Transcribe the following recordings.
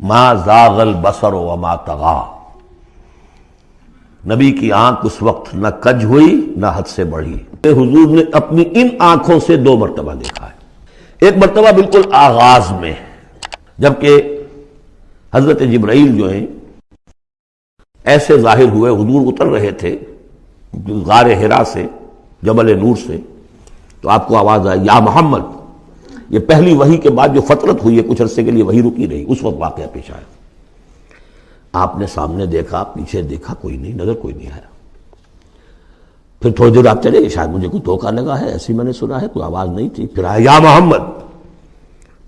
ما زاغ البصر وما طغى، نبی کی آنکھ اس وقت نہ کج ہوئی نہ حد سے بڑھی۔ حضور نے اپنی ان آنکھوں سے 2 مرتبہ دیکھا ہے۔ ایک مرتبہ بالکل آغاز میں، جبکہ حضرت جبرائیل جو ہیں ایسے ظاہر ہوئے، حضور اتر رہے تھے غار حرا سے، جبل نور سے، تو آپ کو آواز آئی یا محمد۔ یہ پہلی وحی کے بعد جو فترت ہوئی ہے، کچھ عرصے کے لیے وحی رکی رہی، اس وقت واقعہ پیش آیا۔ آپ نے سامنے دیکھا، پیچھے دیکھا، کوئی نہیں، نظر کوئی نہیں آیا۔ پھر تھوڑی دیر آپ چلے، شاید مجھے کوئی دھوکہ لگا ہے، ایسی میں نے سنا ہے، کوئی آواز نہیں تھی۔ پھر آیا یا محمد،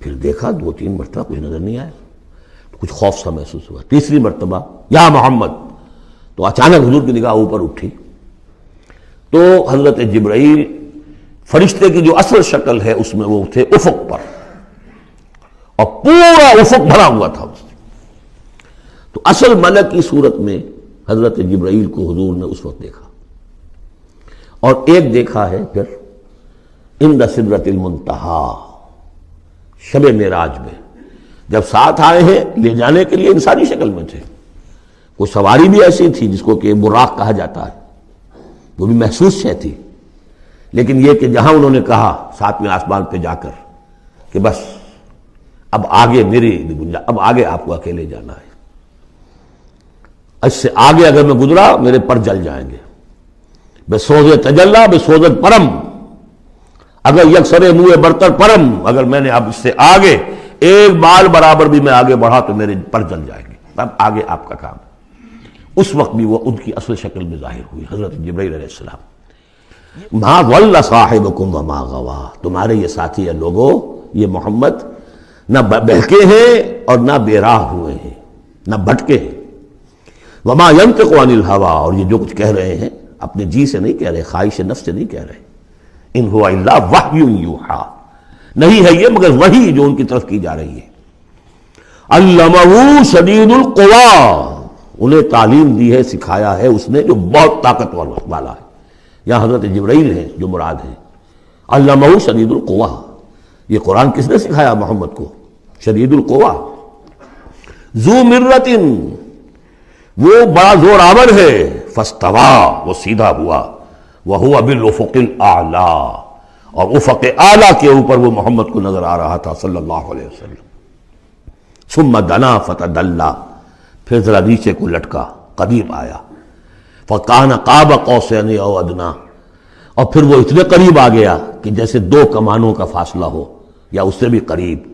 پھر دیکھا 2-3 مرتبہ کوئی نظر نہیں آیا، کچھ خوف سا محسوس ہوا۔ تیسری مرتبہ یا محمد، تو اچانک حضور کی نگاہ اوپر اٹھی، تو حضرت جبرائیل فرشتے کی جو اصل شکل ہے اس میں وہ تھے افق پر، اور پورا افق بھرا ہوا تھا اس سے۔ تو اصل ملک کی صورت میں حضرت جبرائیل کو حضور نے اس وقت دیکھا، اور ایک دیکھا ہے پھر عند سدرۃ المنتہا، شب معراج میں، جب ساتھ آئے ہیں لے جانے کے لیے انسانی شکل میں تھے۔ کوئی سواری بھی ایسی تھی جس کو کہ براق کہا جاتا ہے، وہ بھی محسوس شے تھی، لیکن یہ کہ جہاں انہوں نے کہا 7ویں آسمان پہ جا کر کہ بس اب آگے میری گنجائش، اب آگے آپ کو اکیلے جانا ہے، اس سے آگے اگر میں گزرا میرے پر جل جائیں گے، بے سوز تجلا بے سوزت پرم، اگر یکسر منہ برتر پرم، اگر میں نے اب اس سے آگے ایک بال برابر بھی میں آگے بڑھا تو میرے پر جل جائیں گے، اب آگے آپ کا کام۔ اس وقت بھی وہ ان کی اصل شکل میں ظاہر ہوئی، حضرت جبرائیل علیہ السلام۔ ما ضل صاحبکم وما غوا، تمہارے یہ ساتھی ہے لوگوں، یہ محمد نہ بہکے ہیں اور نہ بے راہ ہوئے ہیں، نہ بھٹکے ہیں۔ وما ينطق عن الهوى، اور یہ جو کچھ کہہ رہے ہیں اپنے جی سے نہیں کہہ رہے، خواہش نفس سے نہیں کہہ رہے، ان هو الا وحی یوحی، نہیں ہے یہ مگر وحی جو ان کی طرف کی جا رہی ہے۔ علمہ شدید القوی، انہیں تعلیم دی ہے، سکھایا ہے اس نے جو بہت طاقت والا ہے۔ یہاں حضرت جبرائیل ہیں جو مراد ہیں۔ علمہ شدید القوی، یہ قرآن کس نے سکھایا محمد کو؟ شدید القوی، ذو مرۃ، وہ بڑا زور آور ہے، فاستوی، وہ سیدھا ہوا، وہو بالافق الاعلی، اور افق اعلیٰ کے اوپر وہ محمد کو نظر آ رہا تھا صلی اللہ علیہ وسلم۔ ثم دنا فتدلی، پھر ذرا نیچے کو لٹکا، قریب آیا، فکان قاب قوسین او ادنی، اور پھر وہ اتنے قریب آ گیا کہ جیسے 2 کمانوں کا فاصلہ ہو یا اس سے بھی قریب۔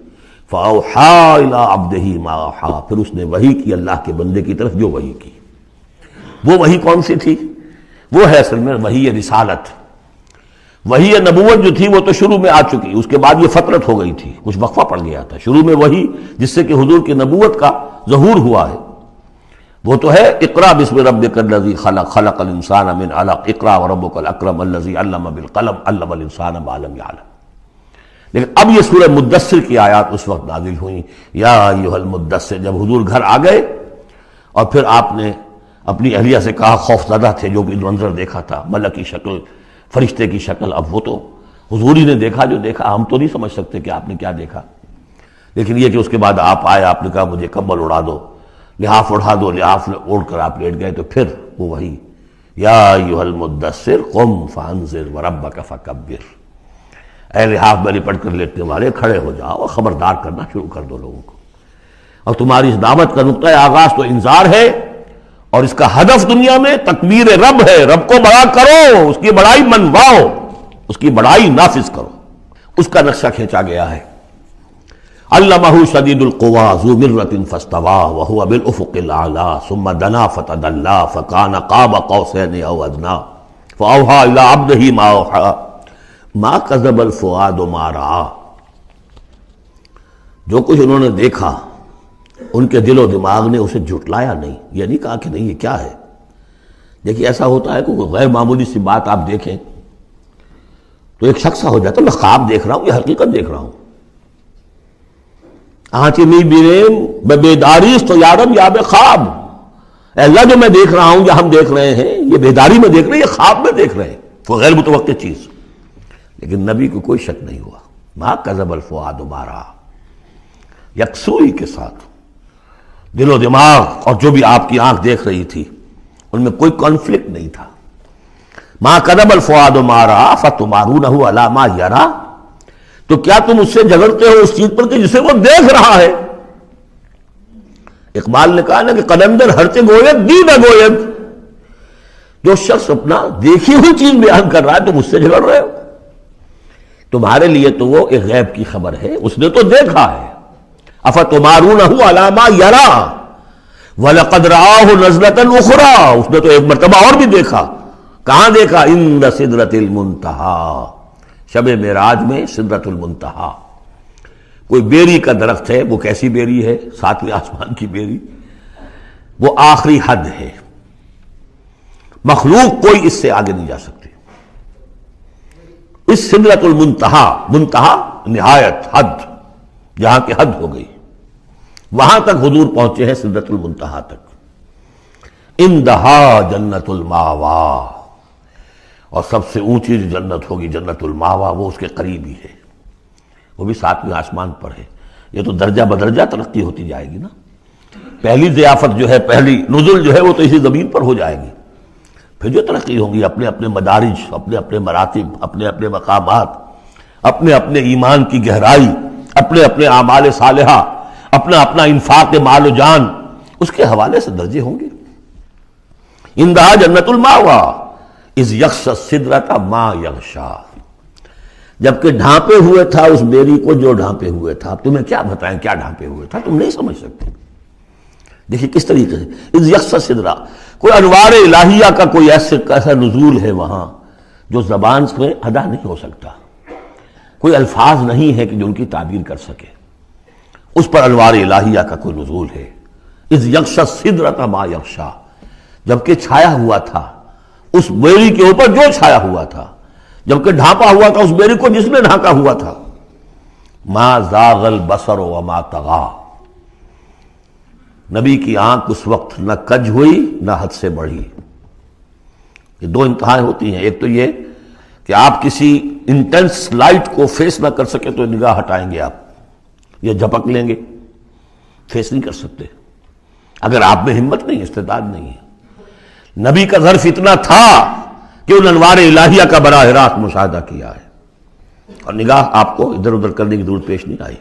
فاوحی الی عبدہ ما اوحی، پھر اس نے وحی کی اللہ کے بندے کی طرف جو وحی کی۔ وہ وحی کون سی تھی؟ وہ ہے اصل میں وحی رسالت، وحی نبوت جو تھی وہ تو شروع میں آ چکی، اس کے بعد یہ فترت ہو گئی تھی، کچھ وقفہ پڑ گیا تھا۔ شروع میں وحی جس سے کہ حضور کی نبوت کا ظہور ہوا ہے وہ تو ہے اقرا بسم ربک الذی خلق، خلق الانسان من علق، اقرا وربک الاکرم الذی علم بالقلم، علم الانسان ما لم یعلم۔ لیکن اب یہ سورہ مدثر کی آیات اس وقت نازل ہوئیں، یا ایھا المدثر، جب حضور گھر آ گئے اور پھر آپ نے اپنی اہلیہ سے کہا، خوف زدہ تھے، جو بھی منظر دیکھا تھا، ملک کی شکل، فرشتے کی شکل، اب وہ تو حضور ہی نے دیکھا جو دیکھا، ہم تو نہیں سمجھ سکتے کہ آپ نے کیا دیکھا، لیکن یہ کہ اس کے بعد آپ آئے، آپ نے کہا مجھے کمبل اڑا دو، لحاف اڑا دو، لحاف اوڑھ کر آپ لیٹ گئے، تو پھر وہ وہی یا ایھا المدثر قم فانذر وربک فکبر، اے لحاف میں لپٹ کر لیٹنے والے کھڑے ہو جاؤ اور خبردار کرنا شروع کر دو لوگوں کو۔ اور تمہاری اس دعوت کا نقطۂ آغاز تو انذار ہے، اور اس کا ہدف دنیا میں تکبیر رب ہے، رب کو بڑا کرو، اس کی بڑائی منواؤ، اس کی بڑائی نافذ کرو، اس کا نقشہ کھینچا گیا ہے۔ علمہ شدید القوی ذو مرۃ فاستوی وہو بالافق الاعلی ثم دنا فتدلی فکان قاب قوسین او ادنی فاوحی الی عبدہ ما اوحی ما کذب الفؤاد ما رأى، جو کچھ انہوں نے دیکھا ان کے دل و دماغ نے اسے جھٹلایا نہیں، یہ نہیں کہا کہ نہیں یہ کیا ہے۔ دیکھیے ایسا ہوتا ہے کہ کوئی غیر معمولی سی بات آپ دیکھیں تو ایک شخص ہو جاتا ہے میں خواب دیکھ رہا ہوں یا حقیقت دیکھ رہا ہوں۔ آنچی می بیریم بیداریست تو یارم یا بے خواب، اے اللہ جو میں دیکھ رہا ہوں یا ہم دیکھ رہے ہیں یہ بیداری میں دیکھ رہے ہیں، یہ خواب میں دیکھ رہے ہیں، وہ غیر متوقع چیز۔ لیکن نبی کو کوئی شک نہیں ہوا، ما کذب الفؤاد ما رأى، یکسوئی کے ساتھ دل و دماغ اور جو بھی آپ کی آنکھ دیکھ رہی تھی ان میں کوئی کانفلکٹ نہیں تھا. ما کذب الفؤاد ما رأى فتمارونه علی ما یری، تو کیا تم اس سے جھگڑتے ہو اس چیز پر کہ جسے وہ دیکھ رہا ہے. اقبال نے کہا نا کہ قلندر ہرچے گوید دید گوید، جو شخص اپنا دیکھی ہوئی چیز بیان کر رہا ہے تم اس سے جھگڑ رہے ہو. تمہارے لیے تو وہ ایک غیب کی خبر ہے، اس نے تو دیکھا ہے. افتمارونہ علی ما یری وَلَقَدْ رَآهُ نَزْلَةً أُخْرَىٰ، اس نے تو ایک مرتبہ اور بھی دیکھا. کہاں دیکھا؟ عند سدرۃ المنتہیٰ، شب معراج میں سدرۃ المنتہیٰ. کوئی بیری کا درخت ہے، وہ کیسی بیری ہے؟ ساتویں آسمان کی بیری، وہ آخری حد ہے. مخلوق کوئی اس سے آگے نہیں جا سکتی. اس سدرۃ المنتہیٰ، منتہا نہایت، حد، جہاں کی حد ہو گئی، وہاں تک حضور پہنچے ہیں، سدرۃ المنتہیٰ تک. اندہا جنت الماوا، اور سب سے اونچی جو جنت ہوگی جنت الماوا، وہ اس کے قریب ہی ہے، وہ بھی ساتویں آسمان پر ہے. یہ تو درجہ بدرجہ ترقی ہوتی جائے گی نا. پہلی ضیافت جو ہے، پہلی نزل جو ہے، وہ تو اسی زمین پر ہو جائے گی. پھر جو ترقی ہوگی، اپنے اپنے مدارج، اپنے اپنے مراتب، اپنے اپنے مقامات، اپنے اپنے ایمان کی گہرائی، اپنے اپنے اعمال صالحہ، اپنا اپنا انفاق مال و جان، اس کے حوالے سے درجے ہوں گے. اندہا جنت الماوا اذ یغشی السدرۃ ما یغشی، جبکہ ڈھانپے ہوئے تھا اس بیری کو جو ڈھانپے ہوئے تھا. اب تمہیں کیا بتائیں کیا ڈھانپے ہوئے تھا، تم نہیں سمجھ سکتے. دیکھیے کس طریقے سے اذ یغشی السدرۃ، کوئی انوار الہیہ کا کوئی ایسا نزول ہے وہاں جو زبان سے ادا نہیں ہو سکتا. کوئی الفاظ نہیں ہے کہ جو ان کی تعبیر کر سکے. اس پر انوار الہیہ کا کوئی نزول ہے. اذ یغشی السدرۃ ما یغشی، جبکہ چھایا ہوا تھا اس بیری کے اوپر جو چھایا ہوا تھا، جبکہ ڈھانپا ہوا تھا اس بیری کو جس نے ڈھانکا ہوا تھا. ما زاغ البصر وما طغی، نبی کی آنکھ اس وقت نہ کج ہوئی نہ حد سے بڑھی. یہ دو انتہائیں ہوتی ہیں. ایک تو یہ کہ آپ کسی انٹینس لائٹ کو فیس نہ کر سکے تو نگاہ ہٹائیں گے آپ، یا جھپک لیں گے، فیس نہیں کر سکتے اگر آپ میں ہمت نہیں، استعداد نہیں ہے. نبی کا ظرف اتنا تھا کہ ان انوار الہیہ کا براہ راست مشاہدہ کیا ہے، اور نگاہ آپ کو ادھر ادھر کرنے کی ضرورت پیش نہیں آئی.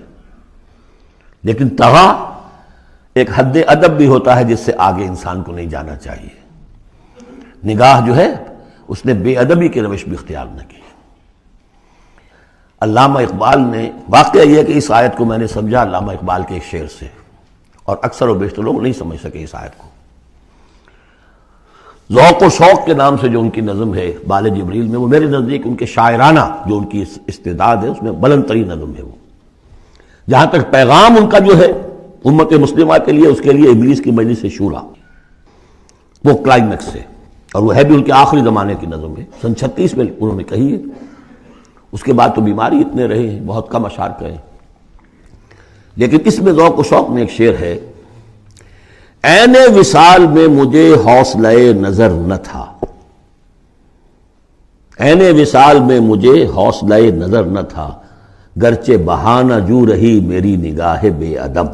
لیکن طغا ایک حد ادب بھی ہوتا ہے جس سے آگے انسان کو نہیں جانا چاہیے. نگاہ جو ہے اس نے بے ادبی کی روش بھی اختیار نہ کی. علامہ اقبال نے، واقعہ یہ ہے کہ اس آیت کو میں نے سمجھا علامہ اقبال کے ایک شعر سے، اور اکثر و بیشتر لوگ نہیں سمجھ سکے اس آیت کو. ذوق و شوق کے نام سے جو ان کی نظم ہے بال جبریل میں، وہ میرے نزدیک ان کے شاعرانہ جو ان کی استعداد ہے اس میں بلند ترین نظم ہے. وہ جہاں تک پیغام ان کا جو ہے امت مسلمہ کے لیے، اس کے لیے ابلیس کی مجلس شورا، وہ کلائمیکس ہے، اور وہ ہے بھی ان کے آخری زمانے کی نظم ہے. سن 36 میں انہوں نے کہی ہے. اس کے بعد تو بیماری اتنے رہے ہیں، بہت کم اشعار کہے. لیکن اس میں ذوق و شوق میں ایک شعر ہے: عین وصال میں مجھے حوصلہ نظر نہ تھا، عین وصال میں مجھے حوصلہ نظر نہ تھا، گرچہ بہانہ جو رہی میری نگاہ بے ادب.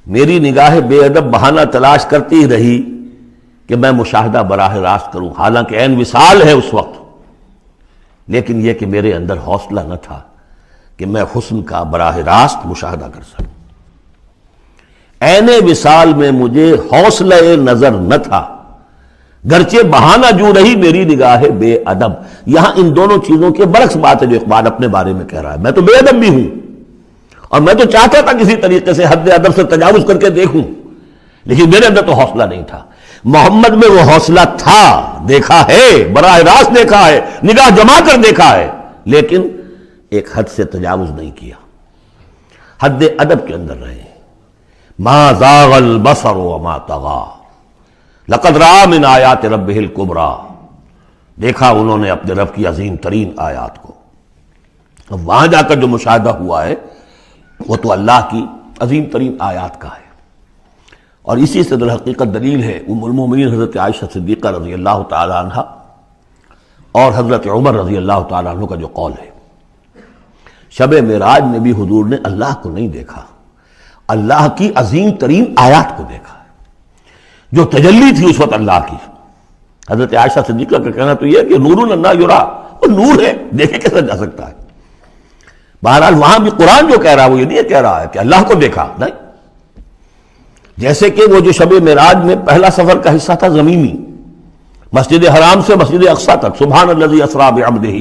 میری نگاہ بے ادب بہانہ تلاش کرتی رہی کہ میں مشاہدہ براہ راست کروں، حالانکہ عین وصال ہے اس وقت، لیکن یہ کہ میرے اندر حوصلہ نہ تھا کہ میں حسن کا براہ راست مشاہدہ کر سکوں. عین وصال میں مجھے حوصلہ نظر نہ تھا، گرچہ بہانہ جو رہی میری نگاہ بے ادب. یہاں ان دونوں چیزوں کے برعکس بات ہے جو اقبال اپنے بارے میں کہہ رہا ہے. میں تو بے ادب بھی ہوں، اور میں تو چاہتا تھا کسی طریقے سے حد ادب سے تجاوز کر کے دیکھوں، لیکن میرے اندر تو حوصلہ نہیں تھا. محمد میں وہ حوصلہ تھا، دیکھا ہے، براہ راست دیکھا ہے، نگاہ جما کر دیکھا ہے، لیکن ایک حد سے تجاوز نہیں کیا، حد ادب کے اندر رہے. ما زاغ البصر وما طغى لقد رأى من آیات ربہ الکبریٰ، دیکھا انہوں نے اپنے رب کی عظیم ترین آیات کو. اب وہاں جا کر جو مشاہدہ ہوا ہے وہ تو اللہ کی عظیم ترین آیات کا ہے. اور اسی سے در حقیقت دلیل ہے ام المومنین حضرت عائشہ صدیقہ رضی اللہ تعالی عنہ اور حضرت عمر رضی اللہ تعالی عنہ کا جو قول ہے. شب معراج میں بھی حضور نے اللہ کو نہیں دیکھا، اللہ کی عظیم ترین آیات کو دیکھا ہے جو تجلی تھی اس وقت اللہ کی. حضرت عائشہ صدیقہ کا کہنا تو یہ ہے کہ نور لا یرا، وہ نور ہے، دیکھے کیسا جا سکتا ہے. بہرحال وہاں بھی قرآن جو کہہ رہا ہے وہ یہ نہیں کہہ رہا ہے کہ اللہ کو دیکھا، نہیں. جیسے کہ وہ جو شب معراج میں پہلا سفر کا حصہ تھا زمینی، مسجد حرام سے مسجد اقصی تک، سبحان الذی اسری بعبدہ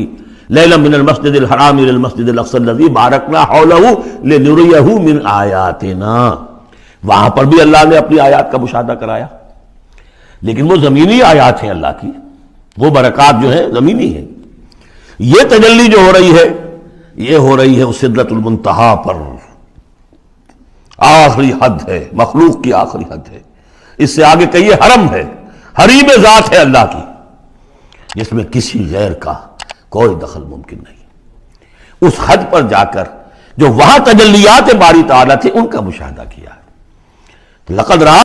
لیلا من المسجد الحرام الى المسجد الاقصی الذی بارکنا حولہ لنریہ من آیاتنا. وہاں پر بھی اللہ نے اپنی آیات کا مشاہدہ کرایا، لیکن وہ زمینی آیات ہیں اللہ کی، وہ برکات جو ہیں زمینی ہیں. یہ تجلی جو ہو رہی ہے یہ ہو رہی ہے اس سدرۃ المنتہا پر، آخری حد ہے، مخلوق کی آخری حد ہے. اس سے آگے کہیے حرم ہے، حریم ذات ہے اللہ کی، جس میں کسی غیر کا کوئی دخل ممکن نہیں. اس حد پر جا کر جو وہاں تجلیات باری تعالیٰ تھے ان کا مشاہدہ کیا ہے. لقد رأى